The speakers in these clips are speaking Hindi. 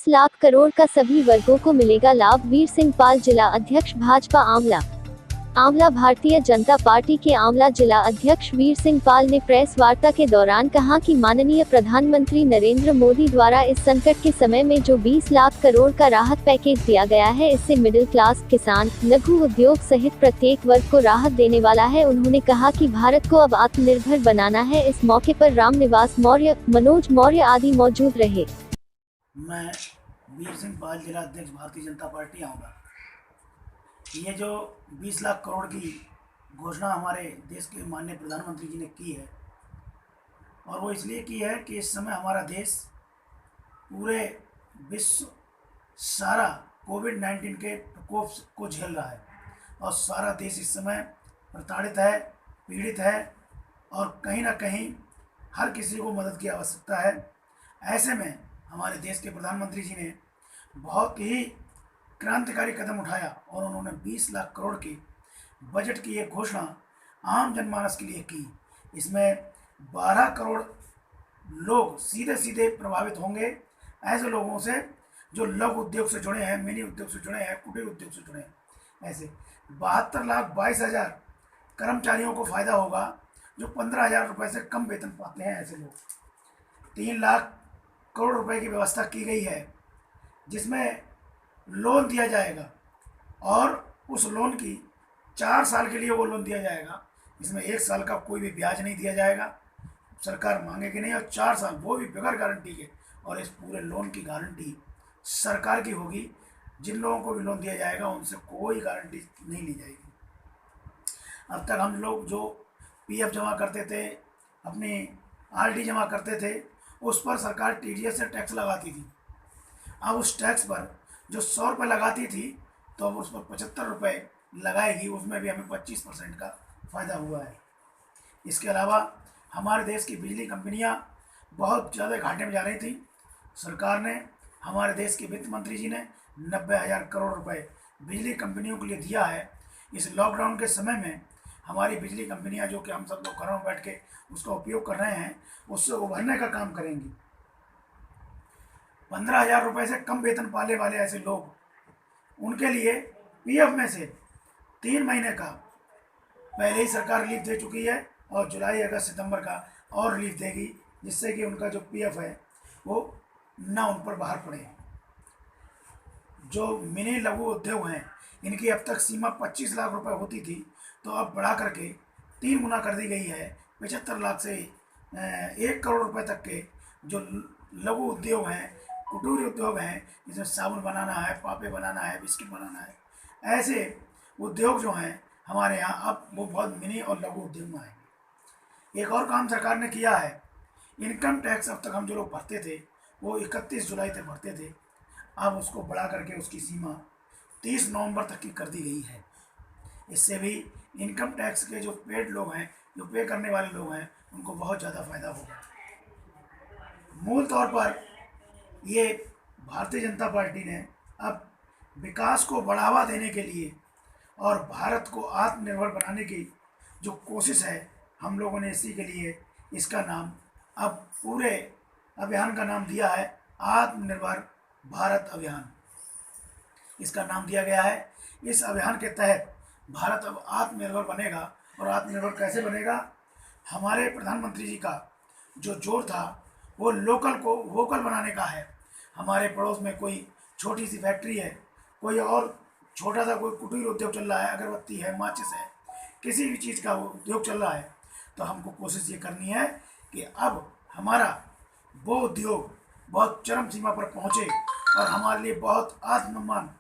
लाख करोड़ का सभी वर्गों को मिलेगा लाभ। वीर सिंह पाल, जिला अध्यक्ष भाजपा आंवला। आंवला भारतीय जनता पार्टी के आंवला जिला अध्यक्ष वीर सिंह पाल ने प्रेस वार्ता के दौरान कहा कि माननीय प्रधानमंत्री नरेंद्र मोदी द्वारा इस संकट के समय में जो 20 लाख करोड़ का राहत पैकेज दिया गया है, इससे मिडिल क्लास, किसान, लघु उद्योग सहित प्रत्येक वर्ग को राहत देने वाला है। उन्होंने कहा कि भारत को अब आत्मनिर्भर बनाना है। इस मौके पर रामनिवास मौर्य, मनोज मौर्य आदि मौजूद रहे। मैं वीर सिंह पाल, जिला अध्यक्ष भारतीय जनता पार्टी आऊँगा। ये जो 20 लाख करोड़ की घोषणा हमारे देश के माननीय प्रधानमंत्री जी ने की है, और वो इसलिए की है कि इस समय हमारा देश पूरे विश्व सारा कोविड-19 के प्रकोप को झेल रहा है, और सारा देश इस समय प्रताड़ित है, पीड़ित है, और कहीं ना कहीं हर किसी को मदद की आवश्यकता है। ऐसे में हमारे देश के प्रधानमंत्री जी ने बहुत ही क्रांतिकारी कदम उठाया और उन्होंने 20 लाख करोड़ के बजट की एक घोषणा आम जनमानस के लिए की। इसमें 12 करोड़ लोग सीधे सीधे प्रभावित होंगे, ऐसे लोगों से जो लघु उद्योग से जुड़े हैं, मिनी उद्योग से जुड़े हैं, कुटीर उद्योग से जुड़े हैं। ऐसे 72,22,000 कर्मचारियों को फ़ायदा होगा जो 15,000 रुपये से कम वेतन पाते हैं। ऐसे लोग 3 लाख करोड़ रुपए की व्यवस्था की गई है, जिसमें लोन दिया जाएगा, और उस लोन की 4 साल के लिए वो लोन दिया जाएगा। इसमें 1 साल का कोई भी ब्याज नहीं दिया जाएगा, सरकार मांगेगी नहीं, और 4 साल वो भी बगैर गारंटी के। और इस पूरे लोन की गारंटी सरकार की होगी। जिन लोगों को भी लोन दिया जाएगा उनसे कोई गारंटी नहीं ली जाएगी। अब तक हम लोग जो पीएफ जमा करते थे, अपनी आरडी जमा करते थे, उस पर सरकार टीडीएस से टैक्स लगाती थी। अब उस टैक्स पर जो 100 रुपये लगाती थी, तो अब उस पर 75 रुपये लगाएगी। उसमें भी हमें 25% का फ़ायदा हुआ है। इसके अलावा हमारे देश की बिजली कंपनियां बहुत ज़्यादा घाटे में जा रही थी। सरकार ने, हमारे देश के वित्त मंत्री जी ने 90,000 करोड़ रुपए बिजली कंपनियों के लिए दिया है। इस लॉकडाउन के समय में हमारी बिजली कंपनियां, जो कि हम सब लोग घरों में बैठ के उसका उपयोग कर रहे हैं, उससे उभरने का काम करेंगी। 15,000 रुपये से कम वेतन पाने वाले ऐसे लोग, उनके लिए पीएफ में से 3 महीने का पहले ही सरकार रिलीफ दे चुकी है, और जुलाई, अगस्त, सितंबर का और रिलीफ देगी, जिससे कि उनका जो पीएफ है वो ना उन पर बाहर पड़े। जो मिनी लघु उद्योग हैं, इनकी अब तक सीमा 25 लाख रुपए होती थी, तो अब बढ़ा करके 3 गुना कर दी गई है। 75 लाख से 1 करोड़ रुपए तक के जो लघु उद्योग हैं, कुटीर उद्योग हैं, जिसमें साबुन बनाना है, पापे बनाना है, बिस्किट बनाना है, ऐसे उद्योग जो हैं हमारे यहाँ, अब वो बहुत मिनी और लघु उद्योग में आएंगे। एक और काम सरकार ने किया है, इनकम टैक्स अब तक हम जो लोग भरते थे वो 31 जुलाई तक भरते थे, अब उसको बढ़ा करके उसकी सीमा 30 नवंबर तक की कर दी गई है। इससे भी इनकम टैक्स के जो पेड लोग हैं, जो पे करने वाले लोग हैं, उनको बहुत ज़्यादा फायदा होगा। मूल तौर पर ये भारतीय जनता पार्टी ने अब विकास को बढ़ावा देने के लिए और भारत को आत्मनिर्भर बनाने की जो कोशिश है, हम लोगों ने इसी के लिए इसका नाम, अब पूरे अभियान का नाम दिया है आत्मनिर्भर भारत अभियान। इसका नाम दिया गया है। इस अभियान के तहत भारत अब आत्मनिर्भर बनेगा। और आत्मनिर्भर कैसे बनेगा? हमारे प्रधानमंत्री जी का जो जोर था वो लोकल को वोकल बनाने का है। हमारे पड़ोस में कोई छोटी सी फैक्ट्री है, कोई और छोटा सा कोई कुटीर उद्योग चल रहा है, अगरबत्ती है, माचिस है, किसी भी चीज़ का उद्योग चल रहा है, तो हमको कोशिश ये करनी है कि अब हमारा वो उद्योग बहुत चरम सीमा पर पहुँचे, और हमारे लिए बहुत आत्मसम्मान,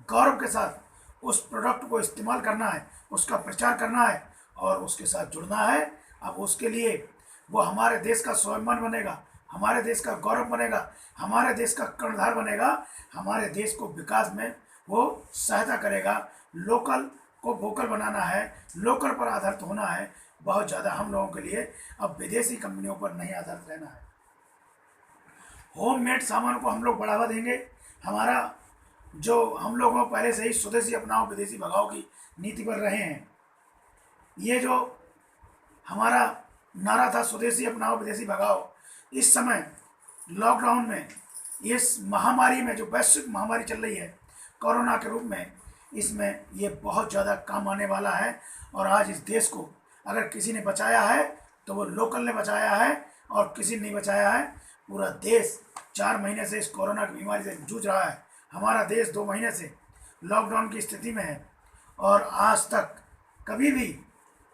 गौरव के साथ उस प्रोडक्ट को इस्तेमाल करना है, उसका प्रचार करना है और उसके साथ जुड़ना है। अब उसके लिए वो हमारे देश का स्वाभिमान बनेगा, हमारे देश का गौरव बनेगा, हमारे देश का कर्णधार बनेगा, हमारे देश को विकास में वो सहायता करेगा। लोकल को वोकल बनाना है, लोकल पर आधारित होना है बहुत ज़्यादा हम लोगों के लिए। अब विदेशी कंपनियों पर नहीं आधारित रहना है। होममेड सामान को हम लोग बढ़ावा देंगे। हमारा जो हम लोगों पहले से ही स्वदेशी अपनाओ विदेशी भगाओ की नीति पर रहे हैं, ये जो हमारा नारा था स्वदेशी अपनाओ विदेशी भगाओ, इस समय लॉकडाउन में इस महामारी में, जो वैश्विक महामारी चल रही है कोरोना के रूप में, इसमें ये बहुत ज़्यादा काम आने वाला है। और आज इस देश को अगर किसी ने बचाया है तो वो लोकल ने बचाया है, और किसी ने नहीं बचाया है। पूरा देश 4 महीने से इस कोरोना की बीमारी से जूझ रहा है। हमारा देश 2 महीने से लॉकडाउन की स्थिति में है, और आज तक कभी भी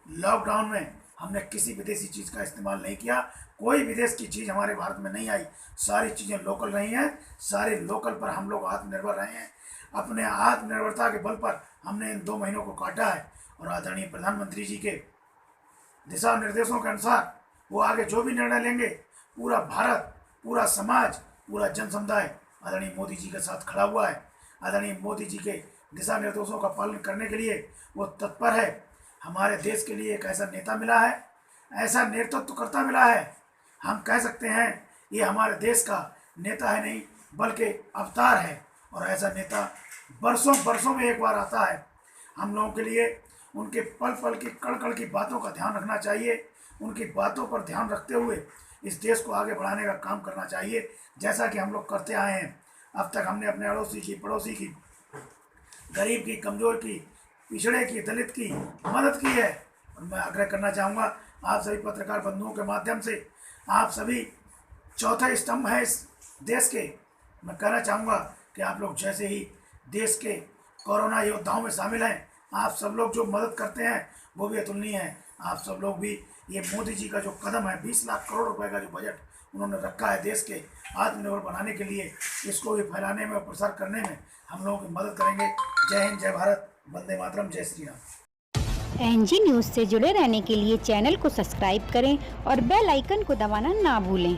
लॉकडाउन में हमने किसी विदेशी चीज़ का इस्तेमाल नहीं किया। कोई विदेश की चीज़ हमारे भारत में नहीं आई, सारी चीज़ें लोकल रही हैं। सारे लोकल पर हम लोग आत्मनिर्भर रहे हैं। अपने आत्मनिर्भरता के बल पर हमने इन 2 महीनों को काटा है। और आदरणीय प्रधानमंत्री जी के दिशा निर्देशों के अनुसार वो आगे जो भी निर्णय लेंगे, पूरा भारत, पूरा समाज, पूरा जन समुदाय आदरणीय मोदी जी के साथ खड़ा हुआ है। आदरणीय मोदी जी के दिशा निर्देशों का पालन करने के लिए वो तत्पर है। हमारे देश के लिए एक ऐसा नेता मिला है, ऐसा नेतृत्वकर्ता मिला है, हम कह सकते हैं ये हमारे देश का नेता है नहीं बल्कि अवतार है। और ऐसा नेता बरसों बरसों में एक बार आता है। हम लोगों के लिए उनके पल पल की कण कण की बातों का ध्यान रखना चाहिए। उनकी बातों पर ध्यान रखते हुए इस देश को आगे बढ़ाने का काम करना चाहिए, जैसा कि हम लोग करते आए हैं। अब तक हमने अपने अड़ोसी की, पड़ोसी की, गरीब की, कमज़ोर की, पिछड़े की, दलित की मदद की है। और मैं आग्रह करना चाहूँगा आप सभी पत्रकार बंधुओं के माध्यम से, आप सभी चौथे स्तंभ हैं इस देश के। मैं कहना चाहूँगा कि आप लोग जैसे ही देश के कोरोना योद्धाओं में शामिल हैं, आप सब लोग जो मदद करते हैं वो भी अतुलनीय है। आप सब लोग भी ये मोदी जी का जो कदम है, 20 लाख करोड़ रुपए का जो बजट उन्होंने रखा है देश के आत्मनिर्भर बनाने के लिए, इसको भी फैलाने में और प्रसार करने में हम लोगों की मदद करेंगे। जय हिंद, जय भारत, वंदे मातरम, जय श्री राम। एनजी न्यूज़ से जुड़े रहने के लिए चैनल को सब्सक्राइब करें और बेल आइकन को दबाना ना भूलें।